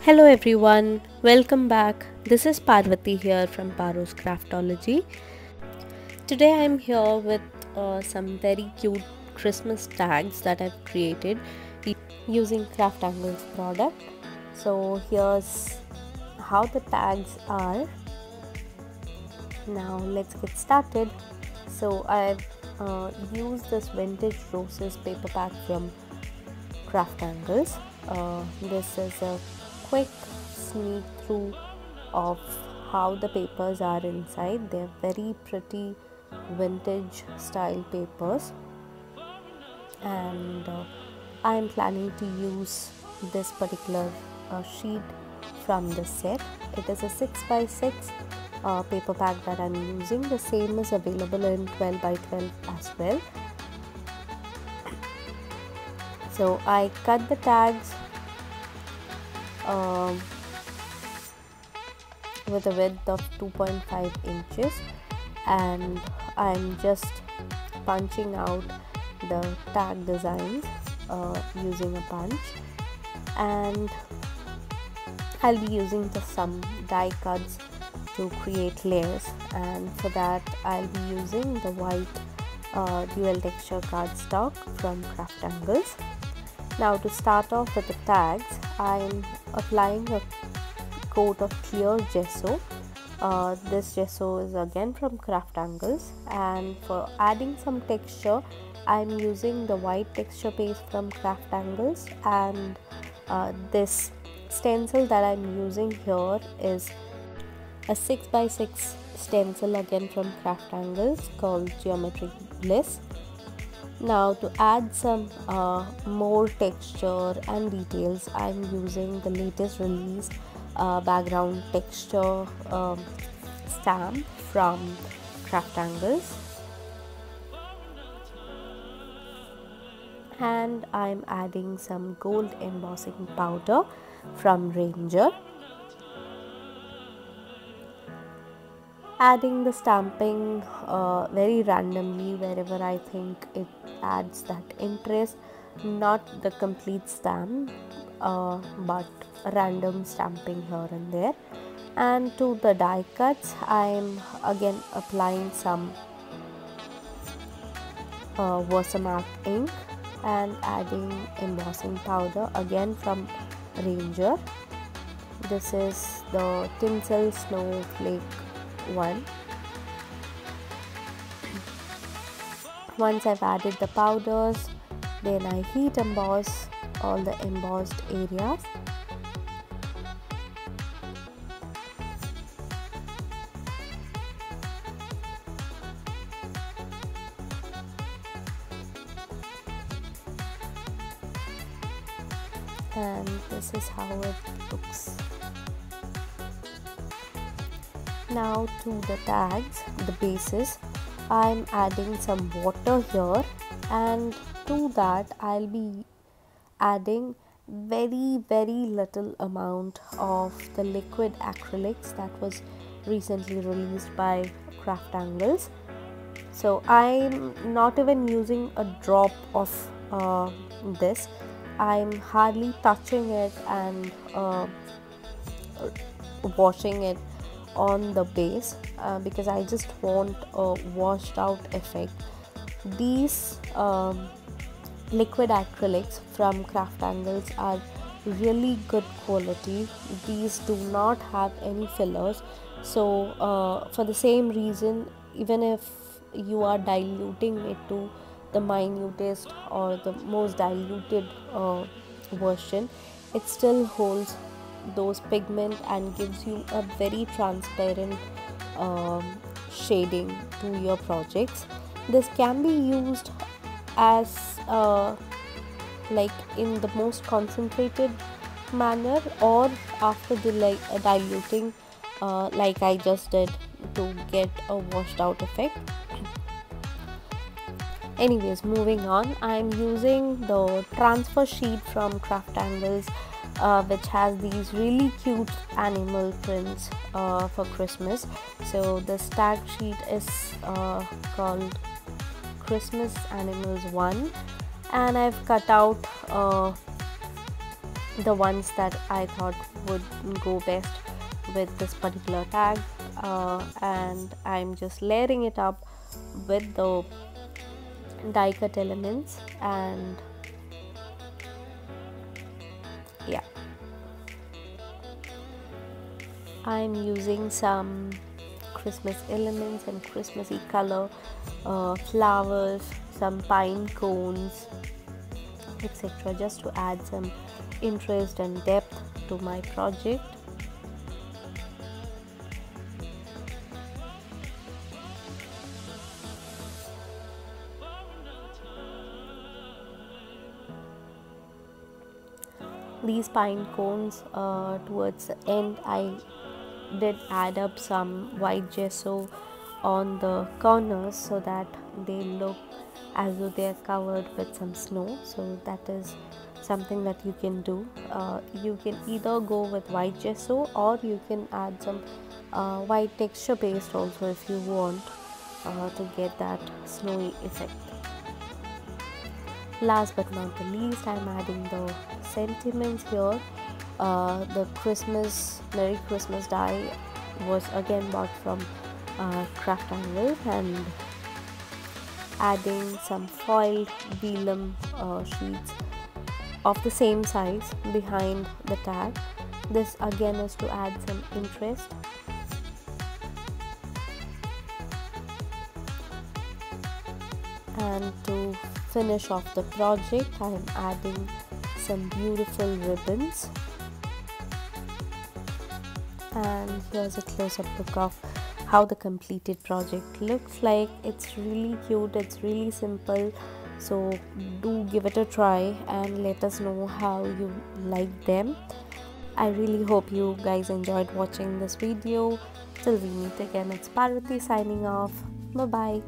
Hello everyone, welcome back. This is Parvathi here from Paru's Craftology. Today I'm here with some very cute Christmas tags that I've created using Craftangles product. So here's how the tags are. Now let's get started. So I've used this vintage roses paper pack from Craftangles. This is a quick sneak through of how the papers are inside. They're very pretty vintage style papers, and I'm planning to use this particular sheet from the set. It is a 6x6 paper pack that I'm using. The same is available in 12x12 as well. So I cut the tags with a width of 2.5 inches, and I'm just punching out the tag designs using a punch, and I'll be using some die cuts to create layers, and for that I'll be using the white dual texture cardstock from Craftangles. Now to start off with the tags, I'm applying a coat of clear gesso. This gesso is again from Craftangles, and for adding some texture I'm using the white texture paste from Craftangles, and this stencil that I'm using here is a 6x6 stencil again from Craftangles called Geometric Bliss. Now to add some more texture and details, I'm using the latest release background texture stamp from Craftangles, and I'm adding some gold embossing powder from Ranger. Adding the stamping very randomly wherever I think it adds that interest, not the complete stamp but random stamping here and there. And to the die cuts, I'm again applying some Versamark ink and adding embossing powder again from Ranger. This is the Tinsel Snowflake one. Once I've added the powders, then I heat emboss all the embossed areas. And this is how it looks. Now to the tags, the bases, I'm adding some water here, and to that I'll be adding very little amount of the liquid acrylics that was recently released by Craftangles. So I'm not even using a drop of this. I'm hardly touching it and washing it on the base because I just want a washed out effect. These liquid acrylics from Craftangles are really good quality. These do not have any fillers, so for the same reason, even if you are diluting it to the minutest or the most diluted version, it still holds those pigment and gives you a very transparent shading to your projects. This can be used as like in the most concentrated manner, or after diluting like I just did to get a washed out effect. Anyways, moving on, I'm using the transfer sheet from Craftangles which has these really cute animal prints for Christmas. So this tag sheet is called Christmas Animals 1, and I've cut out the ones that I thought would go best with this particular tag, and I'm just layering it up with the die cut elements. And yeah, I'm using some Christmas elements and Christmassy color, flowers, some pine cones, etc., just to add some interest and depth to my project. These pine cones, towards the end I did add up some white gesso on the corners so that they look as though they are covered with some snow. So that is something that you can do. You can either go with white gesso, or you can add some white texture paste also if you want to get that snowy effect. Last but not the least, I'm adding the sentiments here. The Merry Christmas die was again bought from Craftangles, and adding some foiled vellum sheets of the same size behind the tag. This again is to add some interest. And to finish off the project, I am adding some beautiful ribbons. And here's a close-up look of how the completed project looks like. It's really cute, it's really simple, so do give it a try and let us know how you like them. I really hope you guys enjoyed watching this video. Till we meet again, it's Parvathi signing off. Bye bye.